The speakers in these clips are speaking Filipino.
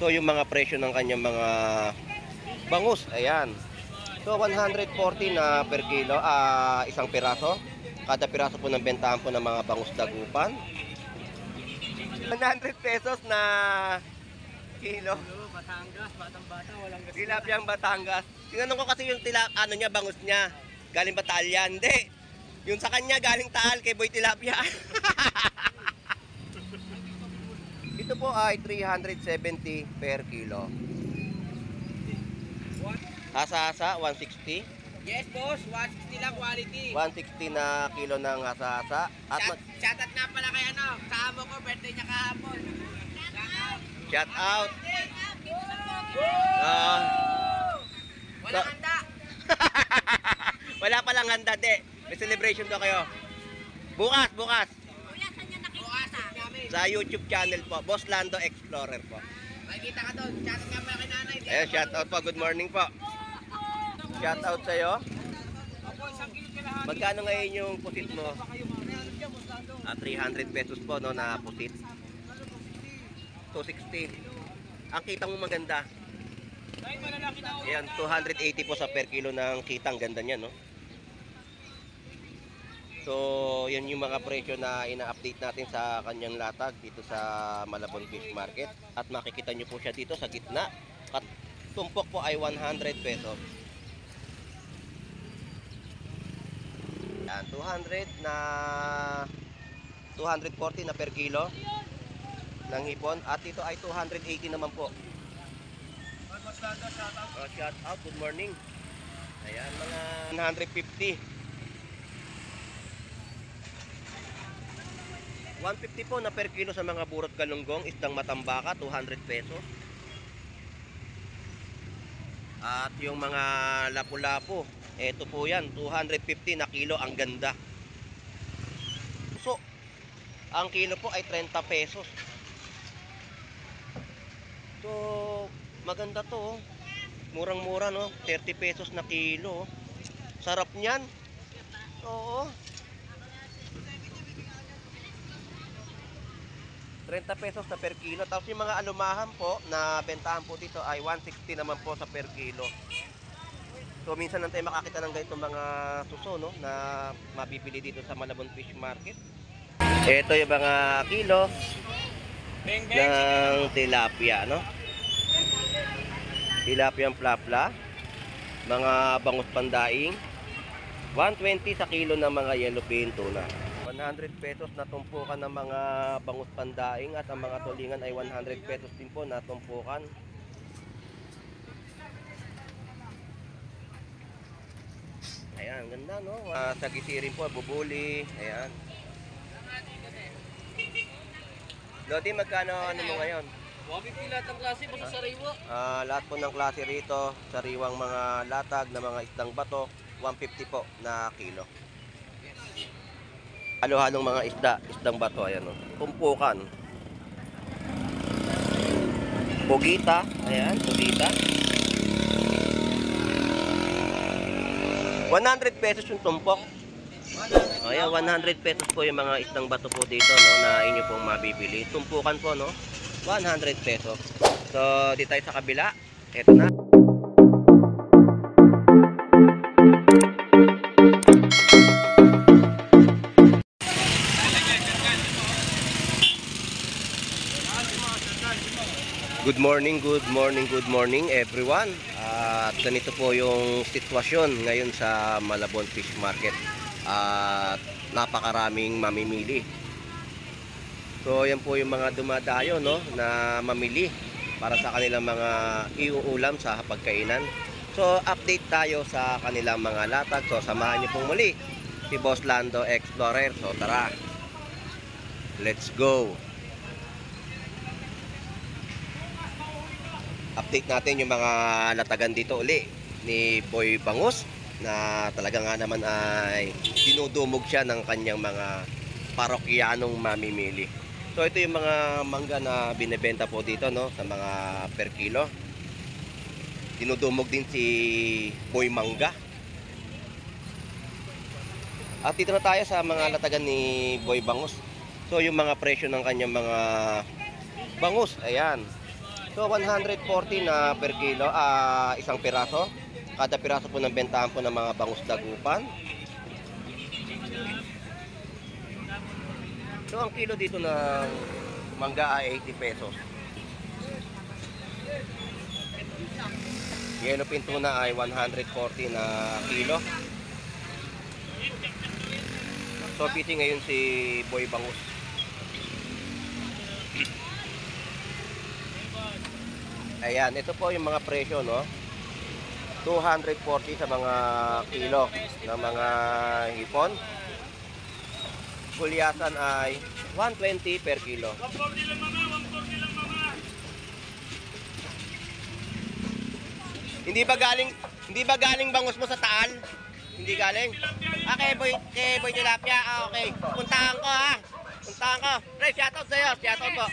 So yung mga presyo ng kanyang mga bangus, ayan. So 140 na per kilo, isang piraso. Kada piraso po ng bentahan po ng mga bangus dagupan. 100 pesos na kilo. Batangas, batang-bata, walang gas. Tilapiyang Batangas. Tinanong ko kasi yung bangus niya. Galing Batalyan. Hindi. Yung sa kanya galing Taal kay Boy Tilapia. Ito po ay 370 per kilo. Hasa-hasa, 160. Yes, boss. 160 lang quality. 160 na kilo ng hasa-hasa. Shoutout nga pala kay sa amo ko, birthday niya kahapon. Shout out. Walang handa. Wala palang handa, de. May celebration daw kayo. Bukas. Bukas. Sa YouTube channel po, Boss Lando Explorer po. Makikita ka doon. Shoutout nga pala kay nanay. Ayan, shout out po. Good morning po. Shout out sa'yo. Magkano ngayon yung pusit mo? 300 pesos po, no, na pusit. 260. Ang kita mo maganda. Ayan, 280 po sa per kilo ng kita. Ang ganda niya, no? So, yan yung mga presyo na ina-update natin sa kanyang latag dito sa Malabon Fish Market. At makikita nyo po siya dito sa gitna. At tumpok po ay 100 pesos. Yan, 240 na per kilo ng hipon. At ito ay 280 naman po. Shout out, good morning. Ayan, mga 150. 150 po na per kilo sa mga burot galunggong, isdang matambaka, 200 pesos. At yung mga lapu-lapu, eto po yan, 250 na kilo, ang ganda. So, ang kilo po ay 30 pesos. So, maganda to, murang-mura, no? 30 pesos na kilo. Sarap niyan. Oo. 30 pesos na per kilo. Tapos yung mga alumahan po na bentahan po dito ay 160 naman po sa per kilo. So minsan lang tayo makakita ng ganitong mga suso, no, na mabibili dito sa Malabon Fish Market. Ito yung mga kilo ng tilapia, no? Tilapiang plapla, mga bangus pandaing, 120 sa kilo ng mga yellowfin tuna. 100 pesos na tumpukan ng mga bangus pandaing at ang mga tulingan ay 100 pesos din po na tumpukan. Ayan, ganda, no? Sa gisirin po, bubuli. Ayan. Lodi, magkano ano mo ngayon? 150 lahat ng klase, basta sariwa. Lahat po ng klase rito, sariwang mga latag na mga isdang bato, 150 po na kilo. Halo-halong mga isdang bato, ayan, o. Tumpukan. Pugita, ayan, pugita. 100 pesos yung tumpok. Ayan, 100 pesos po yung mga isdang bato po dito, no, na inyo pong mabibili. Tumpukan po, no, 100 pesos. So, dito tayo sa kabila. Ito na. Good morning everyone. At ganito po yung sitwasyon ngayon sa Malabon Fish Market. At napakaraming mamimili. So yan po yung mga dumadayo, no, na mamili para sa kanilang mga iuulam sa hapagkainan. So update tayo sa kanilang mga latag. So samahan niyo pong muli si Boss Lando Explorer. So tara, let's go. Update natin yung mga latagan dito uli ni Boy Bangus, na talaga nga naman ay dinudumog siya ng kanyang mga parokyanong mamimili. So ito yung mga mangga na binebenta po dito, no, sa mga per kilo. Dinudumog din si Boy Mangga. At dito na tayo sa mga latagan ni Boy Bangus. So yung mga presyo ng kanyang mga bangus, ayan. So 140 na per kilo, isang piraso. Kada piraso po ng bentahan po ng mga bangus dagupan. So ang kilo dito ng mangga ay 80 pesos. Yellowfin tuna ay 140 na kilo. So busy ngayon si Boy Bangus. Ayan, ito po yung mga presyo, no? 240 sa mga kilo ng mga hipon. Gulyasan ay 120 per kilo. 140 lang mama, 140 lang mama. Hindi ba galing bangus mo sa Taal? Hindi galing? Okay, boy tilapia. Okay. Puntahan ko ha. Puntahan ko. Pre, shoutout sa'yo. Shoutout po.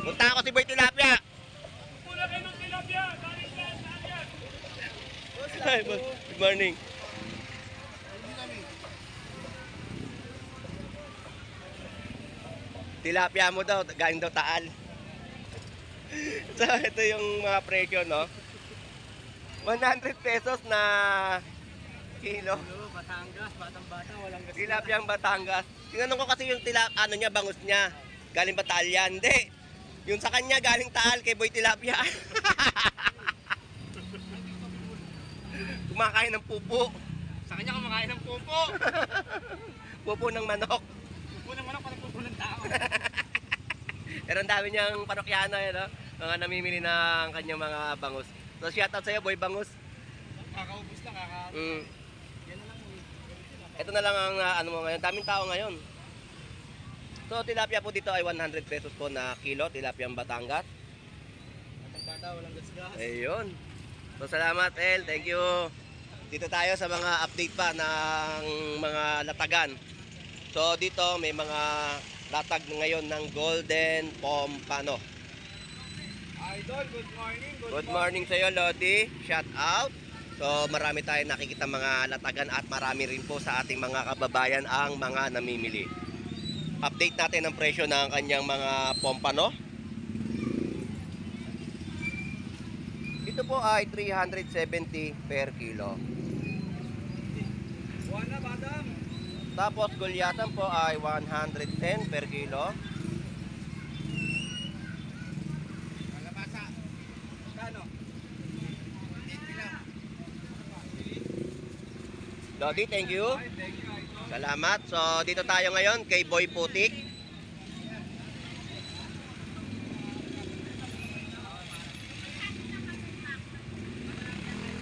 Puntahan ko si Boy Tilapia. Pula kayo ng tilapia, galing ka, saan yan? Hi, boss. Good morning. Tilapia mo daw, galing daw Taal. So, ito yung mga presyo, no? 100 pesos na kilo. Batangas, batang-bata, walang gas. Tilapiyang Batangas. Tinanong ko kasi yung ano niya, bangus niya. Galing ba Taal yan? Hindi. Yung sa kanya, galing Taal kay Boy Tilapia. Kumakain ng pupo. Sa kanya kumakain ng pupo. Pupo ng manok. Pupo ng manok, parang pupo ng tao. Pero ang dami niyang parokyano, no? Mga namimili ng kanyang mga bangus. So, shoutout sa'yo, Boy Bangus. Kakaubos lang, Mm. Yan na lang. Ito na lang ang ano mo ngayon. Daming tao ngayon. So, tilapia po dito ay 100 pesos po na kilo. Tilapiyang Batangas. Batang-bata, walang gas-gas. Ayun. So, salamat, El. Thank you. Dito tayo sa mga update pa ng mga latagan. So, dito may mga latag ngayon ng Golden Pompano. Idol, good morning. Good morning sa iyo, Lodi. Shout out. So, marami tayong nakikita mga latagan at marami rin po sa ating mga kababayan ang mga namimili. Update natin ang presyo ng kanyang mga pompano. Ito po ay 370 per kilo. Buwan na, badam. Tapos gulyasan po ay 110 per kilo. Kalabasa. Kano? Lodi, thank you. Thank you, idol. Salamat. So, dito tayo ngayon kay Boy Putik.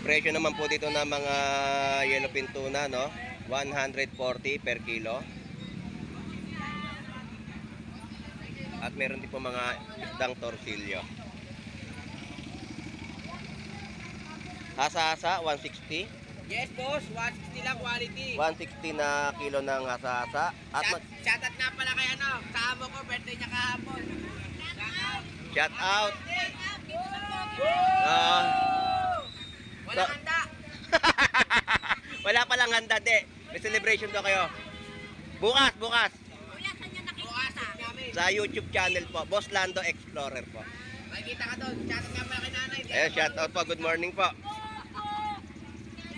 Presyo naman po dito ng mga yellowfin tuna, no? 140 per kilo. At meron din po mga isdang torsilyo. Hasa-hasa, 160. Yes, boss. 160 lang quality. 160 na kilo ng hasa-hasa. At Shoutout nga pala kay ano, sa amo ko, birthday niya kahapon. shout out. Walang handa. Wala palang handa, de. May celebration daw kayo. Bukas. Bukas namin. Sa YouTube channel po, Boss Lando Explorer po. Makikita ka doon. Shoutout nga pala kay nanay. Ayan, shout out po. Good morning po.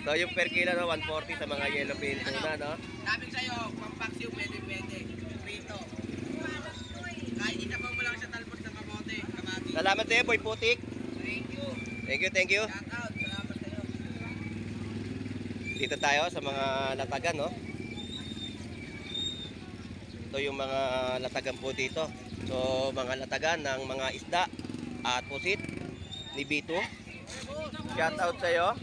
So, yung per kilo, no, 140 sa mga yellowfin tuna, no? Sabi ko sa'yo, pampaksiw, pwede. Prito. Kahit isabaw mo lang sa talbos ng kamote. Kamati. Salamat sa'yo, Boy Putik. Thank you. Thank you. Shoutout. Salamat sa'yo. Dito tayo sa mga latagan, no? Ito yung mga latagan po dito. So, mga latagan ng mga isda at pusit ni Bito. Shout out sa'yo.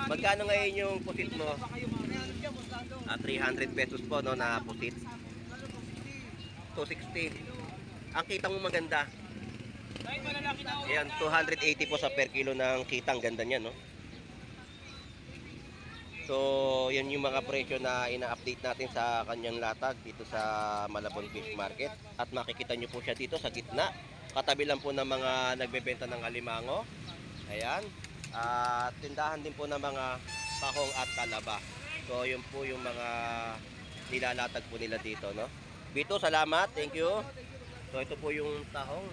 Magkano ngayon yung pusit mo? 300 pesos po, no, na pusit. 260. Ang kita mo maganda. Ayan, 280 po sa per kilo ng kitang ganda niya, no? So, yan yung mga presyo na ina-update natin sa kanyang latag dito sa Malabon Fish Market. At makikita nyo po siya dito sa gitna. Katabi lang po ng mga nagbebenta ng alimango. Ayan. At tindahan din po ng mga pakong at talaba. So, yun po yung mga nilalatag po nila dito, no? Bito, salamat. Thank you. So, ito po yung tahong.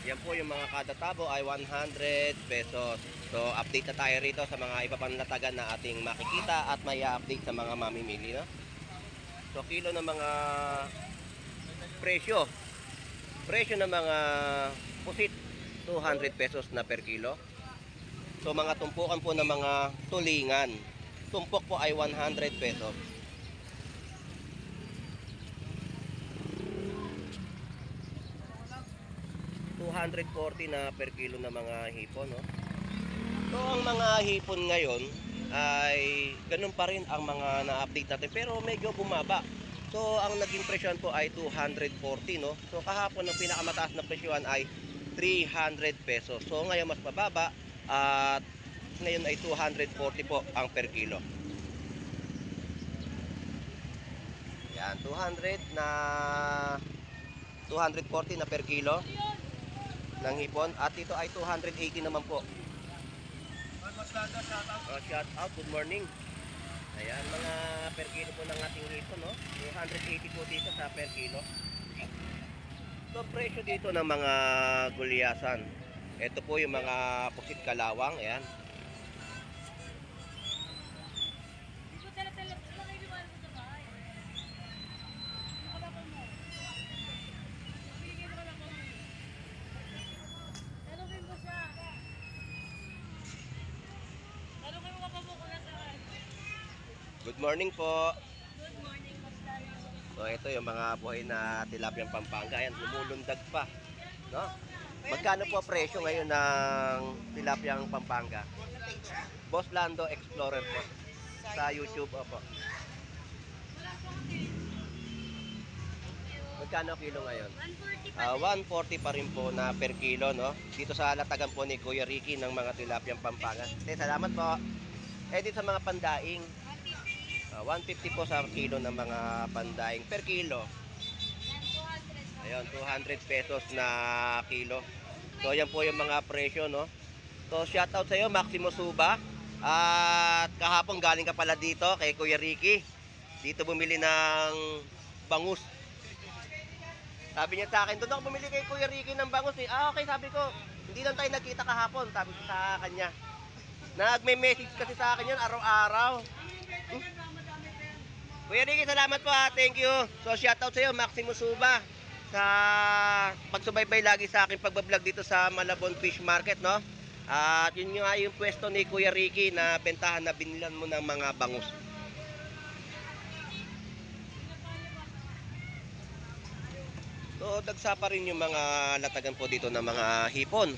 Yan po yung mga kada tabo ay 100 pesos. So update na tayo rito sa mga iba pang latagan na ating makikita at may update sa mga mamimili, no? So kilo ng mga presyo. Presyo ng mga pusit 200 pesos na per kilo. So mga tumpukan po ng mga tulingan. Tumpok po ay 100 pesos. $240 na per kilo na mga hipon, no? So ang mga hipon ngayon ay ganun pa rin ang mga na-update natin pero medyo bumaba. So ang naging presyon po ay 240, no? So kahapon ang pinakamataas na presyon ay 300 pesos. So ngayon mas mababa at ngayon ay 240 po ang per kilo. Yan, 240 na per kilo ng hipon at ito ay 280 naman po. Shout out, good morning. Ayan, mga per kilo po ng ating hipon, no? 280 po dito sa per kilo. So presyo dito ng mga gulyasan. Ito po yung mga pusit kalawang, ayan. Good morning po. Good morning, Mas Dario. So ito yung mga buhay na tilapiyang Pampanga. Ayan, lumulundag pa, no? Magkano po presyo ngayon ng tilapiyang Pampanga? Boss Lando Explorer po sa YouTube, opo. Magkano kilo ngayon? 140 pa. 140 pa rin po na per kilo, no? Dito sa latagan po ni Kuya Ricky ng mga tilapiyang Pampanga. Salamat po. Dito sa mga pandaing, 150 po sa kilo ng mga pandaing per kilo. Ayun, 200 pesos na kilo. So yan po yung mga presyo, no? So shout out sa iyo, Maximo Suba. At kahapon galing ka pala dito kay Kuya Ricky. Dito bumili ng bangus. Sabi niya sa akin, doon ako bumili kay Kuya Ricky ng bangus eh. Okay, sabi ko, hindi lang tayo nagkita kahapon, sabi ko sa kanya. Nagme-message kasi sa akin yan araw-araw. Kuya Ricky, salamat po ha. Thank you. So shoutout sa iyo, Maximo Suba, sa pagsubaybay lagi sa aking pagbablog dito sa Malabon Fish Market, no? At yun nga yung pwesto ni Kuya Ricky na bentahan na binilan mo ng mga bangus. So dagsa pa rin yung mga latagan po dito ng mga hipon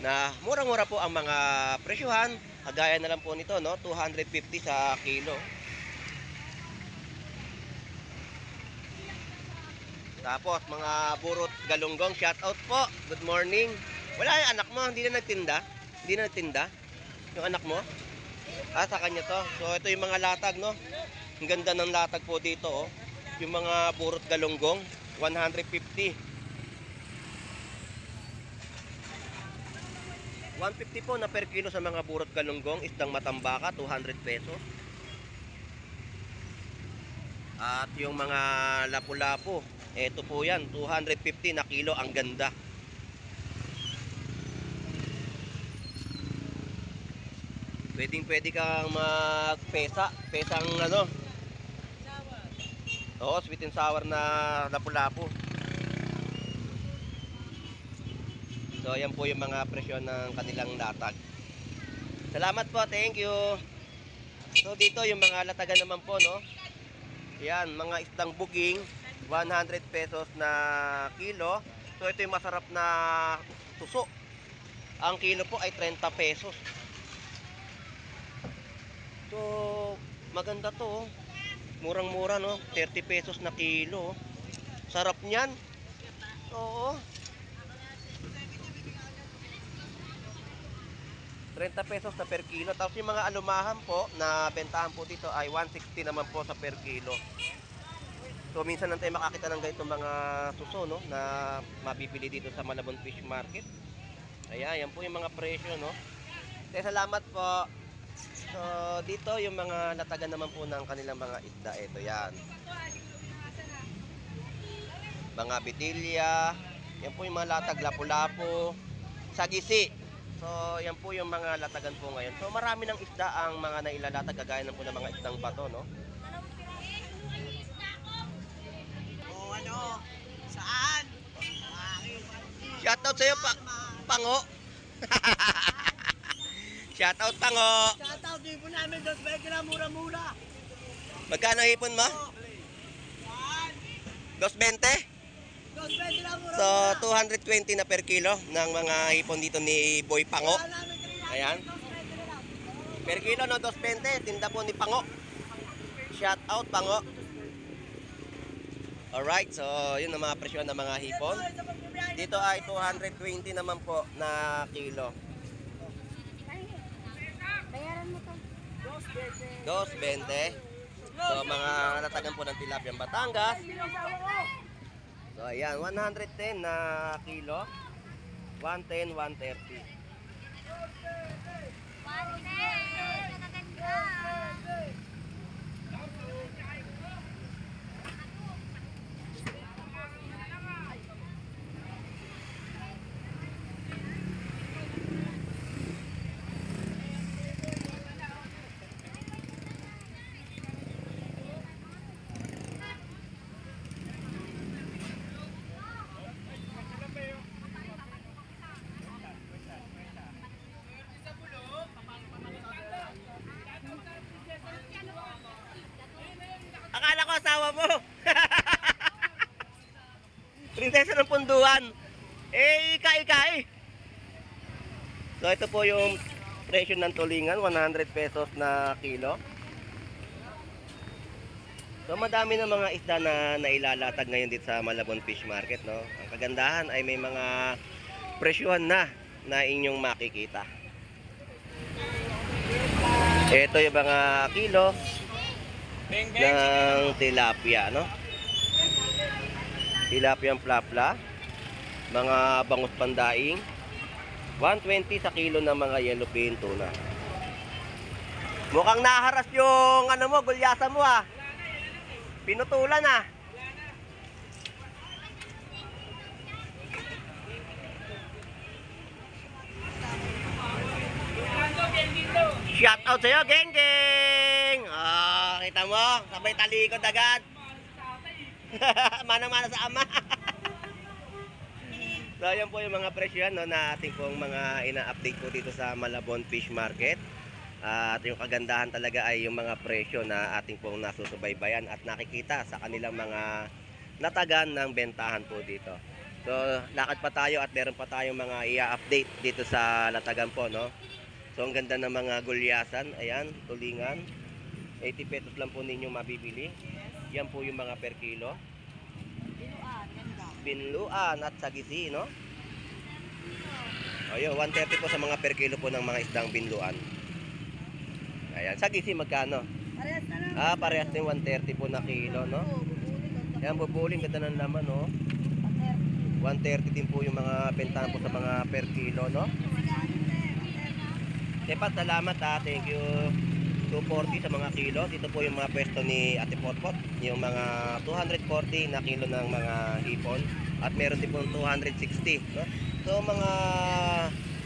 na murang-mura po ang mga presyuhan. Kagaya na lang po nito, no? 250 sa kilo. Tapos mga burot galunggong, shout out po. Good morning. Wala yung anak mo, hindi na nagtinda. Hindi na nagtinda. Yung anak mo. Sa kanya to. So ito yung mga latag, no. Ang ganda ng latag po dito, oh. Yung mga burot galunggong, 150. 150 po na per kilo sa mga burot galunggong. Isdang matambaka, 200 pesos. At yung mga lapu-lapu, eto po yan, 250 na kilo, ang ganda. Pwede kang magpesa, pesang ano. Oo, sweet and sour na lapu-lapu. So yan po yung mga presyo ng kanilang latag. Salamat po, thank you. So dito yung mga latagan naman po, no. Yan, mga isdang buging, 100 pesos na kilo. So ito yung masarap na tuso. Ang kilo po ay 30 pesos. So maganda to, oh. Murang-mura, no? 30 pesos na kilo. Sarap niyan. Oo. 30 pesos na per kilo. Tapos yung mga alumahan po na bentahan po dito ay 160 naman po sa per kilo. So minsan lang tayo makakita ng ganitong mga suso, no, na mabibili dito sa Malabon Fish Market. Ayan, yan po yung mga presyo, no. Salamat po. So dito yung mga latagan naman po ng kanilang mga isda. Ito yan. Mga bitilya, Yan po yung mga latag, lapu-lapu, sagisi. So, yan po yung mga latagan po ngayon. So, marami ng isda ang mga nailalatag, kagaya ng po ng mga isdang bato, no? O ano? Saan? Shoutout sa'yo, Pango. Shoutout, Pango. Shoutout, ipon namin, 220 na mura-mura. Magkano hipon mo? Saan? 220? 220 na mura-mura. So, 220 na per kilo ng mga hipon dito ni Boy Pango. Ayan. Per kilo, no, 220. Tinda po ni Pango. Shoutout, Pango. Alright, so yun ang mga presyo ng mga hipon. Dito ay 220 naman po na kilo. Bayaran mo to. 220. So mga natagan po ng tilapia Batangas. So ayan, 110 na kilo. 110, 130. Nakaganda. Akala ko asawa mo. Prinsesa ng punduan. Ika-ika. So ito po yung presyo ng tulingan, 100 pesos na kilo. So madami na mga isda na nailalatag ngayon dito sa Malabon Fish Market, no. Ang kagandahan ay may mga presyohan na inyong makikita. Ito yung mga kilo ng tilapia, no? Tilapia ang plapla, mga bangus pandaing, 120 sa kilo ng mga yellowfin tuna. Mukhang naharas yung ano mo, gulyasa mo ah. Pinutulan ah. Shout out sa'yo, geng geng! Ah, kita mo, sabay talikod agad. Mana-mana sa ama. So, yan po yung mga presyo no, na ating pong mga ina-update po dito sa Malabon Fish Market. At yung kagandahan talaga ay yung mga presyo na ating pong nasusubaybayan at nakikita sa kanilang mga latagan ng bentahan po dito. So, lakad pa tayo at meron pa tayong mga i-update dito sa latagan po, no? So, ang ganda ng mga gulyasan. Ayan, tulingan. 80 pesos lang po ninyo mabibili. Yan po yung mga per kilo. Binluan at sagisi, no? Ayun, 130 po sa mga per kilo po ng mga isdang binluan. Ayan, sagisi magkano? Parehas na lang. Ah, parehas din 130 po na kilo, no? Ayan, bubuling, ganda ng laman, no? 130 din po yung mga bentahan po sa mga per kilo, no? Tepat, salamat ha. Thank you. 240 sa mga kilo. Dito po yung mga pwesto ni Ate Potpot. Yung mga 240 na kilo ng mga hipon. At meron din po 260. No? So mga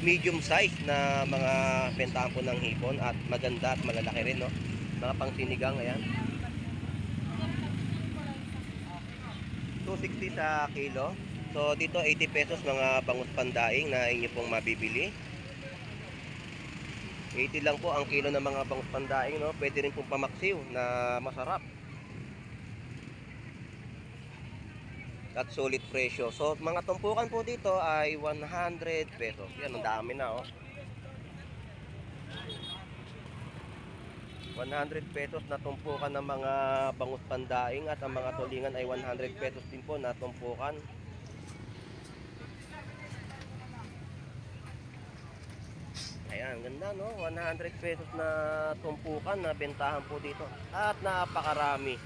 medium size na mga bentahan po ng hipon. At maganda at malalaki rin. No? Mga pang sinigang. Ayan. 260 sa kilo. So dito 80 pesos mga bangus pandaing na inyo pong mabibili. 80 lang po ang kilo ng mga bangus pandaing, no? Pwede rin pong pamaksiw na masarap. At solid presyo. So, mga tumpukan po dito ay 100 pesos. Yan, ang dami na, oh. 100 pesos na tumpukan ng mga bangus pandaing at ang mga tulingan ay 100 pesos din po na tumpukan. Ayan, ganda no, 100 pesos na tumpukan na bentahan po dito. At napakarami.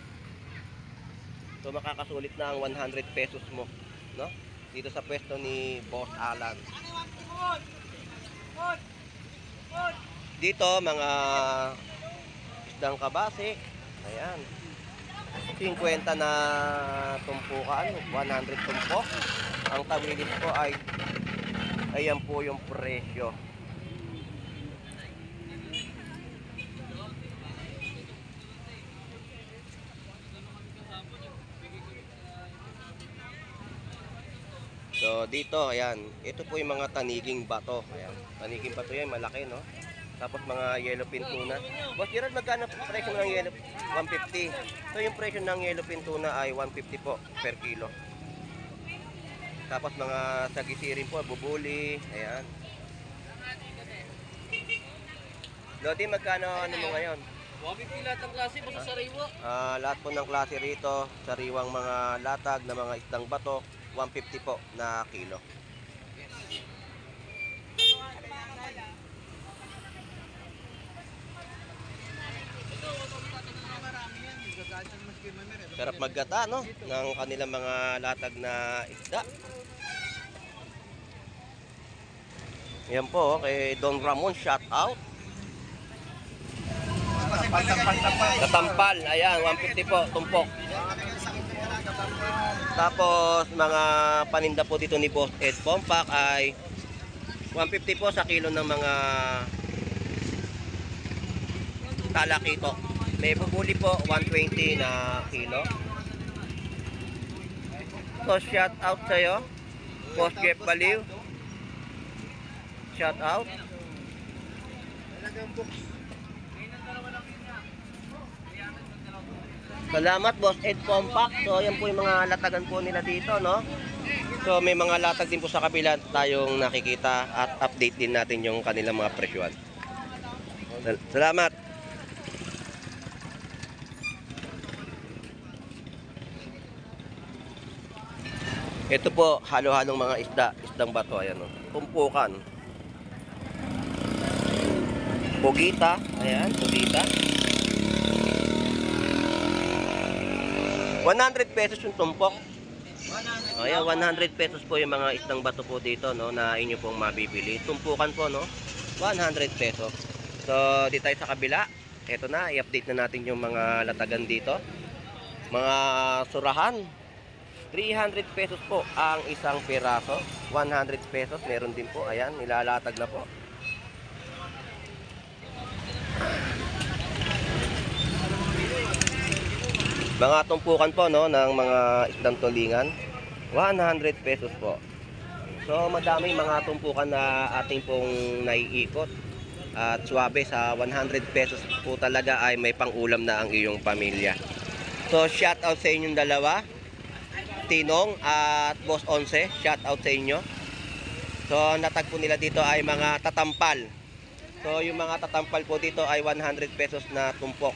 So makakasulit na ang 100 pesos mo, no? Dito sa pwesto ni Boss Alan. Dito mga isdang kabase. Ayan. 50 na tumpukan, 100 tumpok. ang tawilis po ay ayan po yung presyo. So dito, ayan, ito po yung mga taniging bato. Ayan, taniging bato yan, malaki, no? Tapos mga yellowfin tuna. Boss Gerald, magkano presyo ng yellow? 150. So yung presyo ng yellowfin tuna ay 150 po per kilo. Tapos mga sagisirin po, bubuli, ayan. Lodi, magkano ano mo ngayon? 150 lahat ng klase, basta sariwa. Lahat po ng klase rito, sariwang mga latag na mga isdang bato, 150 po na kilo. Sarap maggata, no? Ng kanilang mga latag na isda. Yan po, kay Don Ramon, shout out. Katampal, ayan, 150 po, tumpok. Tapos, mga paninda po dito ni Boss Ed Pompak ay 150 po sa kilo ng mga talakito. May bubuli po, 120 na kilo. So, shout out sa'yo, Boss Jeff Baliw. Shout out. Salamat, Boss Ed Pompak. So, yan po yung mga latagan po nila dito, no? So, may mga latag din po sa kabila tayong nakikita at update din natin yung kanilang mga presyuan. Salamat. Ito po, halo-halong mga isda, isdang bato, ayan o. Tumpukan. Pugita, ayan, pugita. 100 pesos yung tumpok. Ayan, 100 pesos po yung mga isdang bato po dito, no, na inyo pong mabibili. Tumpukan po, no, 100 pesos. So, dito tayo sa kabila. Ito na, i-update na natin yung mga latagan dito. Mga surahan. 300 pesos po ang isang piraso. 100 pesos, meron din po. Ayan, nilalatag na po. Mga tumpukan po, no, ng mga isdang tulingan. 100 pesos po. So, madami mga tumpukan na ating pong naiikot. At swabe sa 100 pesos po talaga ay may pang-ulam na ang iyong pamilya. So, shout out sa inyong dalawa. Tinong at Boss Onse, shout out sa inyo. So, natag po nila dito ay mga tatampal. So, yung mga tatampal po dito ay 100 pesos na tumpok.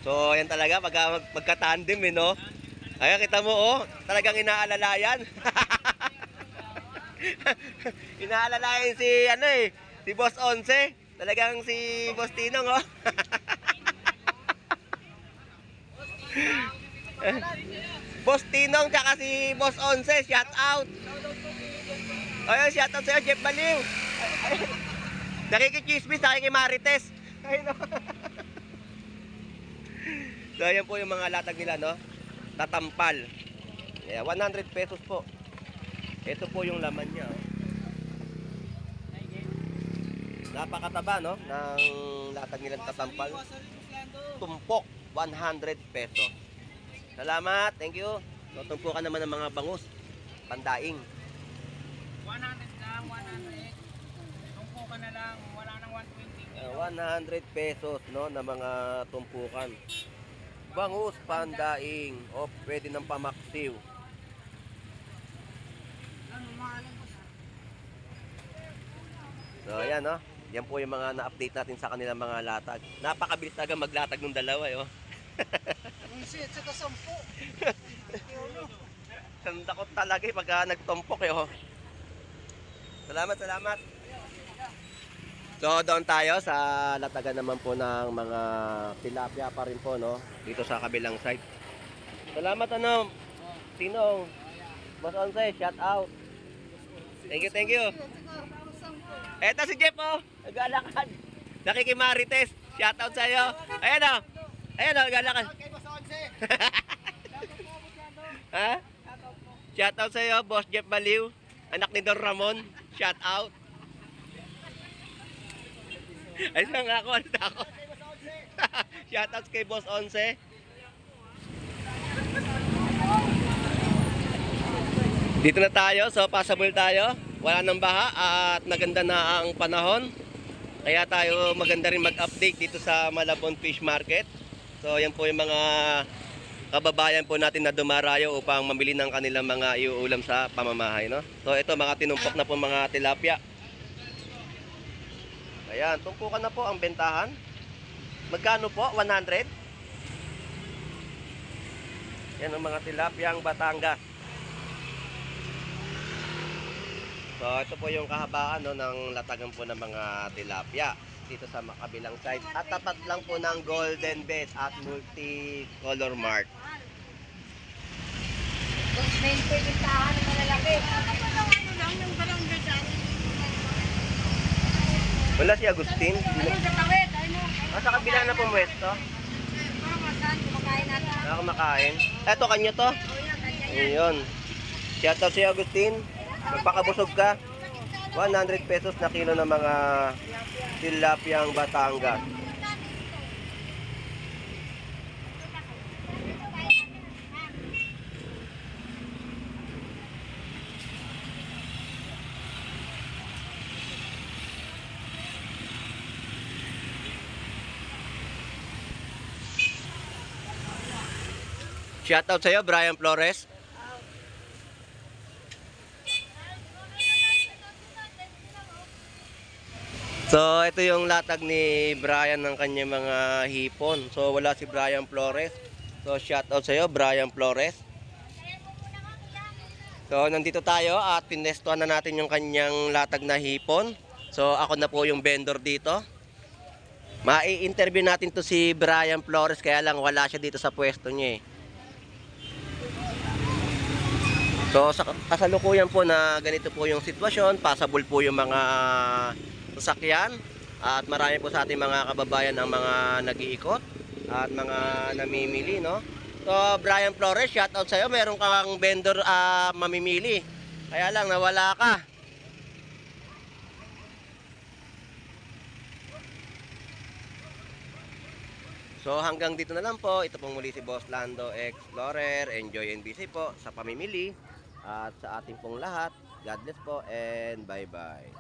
So, yan talaga, magka-tandem eh, no? Ay, kita mo, oh, talagang inaalalayan. Inaalalayan si, ano eh, si Boss Onse. Talagang si Boss Tinong, oh. Boss Tinong tsaka si Boss Onse, shout out. Ayun, shout out sa'yo, Jeff Baliw. Nakikichismis, nakikimarites. Ayun, no? So, ayan po yung mga latag nila, no? Tatampal. Yeah, 100 pesos po. Ito po yung laman niya, oh. Napakataba, no? Ng latag nilang tatampal. Tumpok, 100 pesos. Salamat, thank you. So, tumpukan naman ng mga bangus. Pandaing. 100 lang, 100. Tumpukan na lang, wala nang 120. 100 pesos, no, na mga tumpukan. Bangus, pandaing, o pwede ng pamaksiw. So, ayan, no. Yan po yung mga na-update natin sa kanilang mga latag. Napakabilis talaga maglatag ng dalawa, eh, oh. Shit, saka 10. Sandakot talaga eh pagka nagtumpok, eh, oh. Salamat, salamat. So, doon tayo sa latagan naman po ng mga tilapia pa rin po, no? Dito sa kabilang side. Salamat, ano, Tinong. Boss Onse, shout out. Thank you, thank you. Eto si Jeff, oh. Naglalakad. Nakikimarites. Shout out sa'yo. Ayan, oh. Ayan, oh, naglalakad. Ha? Shout out sa iyo, Boss Jeff Baliw. Anak ni Don Ramon. Shout out. Ay, saan nga ako? Ano ako? Shout out kay Boss Once. Dito na tayo, so passable tayo. Wala nang baha at naganda na ang panahon. Kaya tayo maganda rin mag-update dito sa Malabon Fish Market. So yan po yung mga kababayan po natin na dumarayo upang mamili ng kanilang mga iuulam sa pamamahay, no? So ito mga tinumpok na po mga tilapia. Ayan, tumpukan na po ang bentahan. Magkano po? 100? Yan ang mga tilapia ang Batangas. So ito po yung kahabaan, no, ng latagan po ng mga tilapia dito sa makabilang side. At tapat lang po ng Golden Best at Multicolor Mart. Tapos main po yung tahan ng malalaki. Wala si Agustin. Sa tawid, ano? Sa kabila na po pwesto. Saan kumakain natin? Ako kumakain. Eto, kanya to. Ayun. Shoutout si Agustin. Magpakabusog ka. 100 pesos na kilo ng mga tilapiyang Batangas. Shoutout sa'yo, Brian Flores. So, ito yung latag ni Brian ng kanyang mga hipon. So, wala si Brian Flores. So, shoutout sa'yo, Brian Flores. So, nandito tayo at pinestuhan na natin yung kanyang latag na hipon. So, ako na po yung vendor dito. Mai-interview natin to si Brian Flores, kaya lang wala siya dito sa pwesto niya eh. So, sa kasalukuyan po na ganito po yung sitwasyon, passable po yung mga sasakyan at marami po sa ating mga kababayan ang mga nag-iikot at mga namimili, no? So, Brian Flores, shout out sa'yo. Meron kang vendor mamimili. Kaya lang, nawala ka. So, hanggang dito na lang po. Ito pong muli si Boss Lando Explorer. Enjoy and busy po sa pamimili at sa ating pong lahat. God bless po and bye-bye.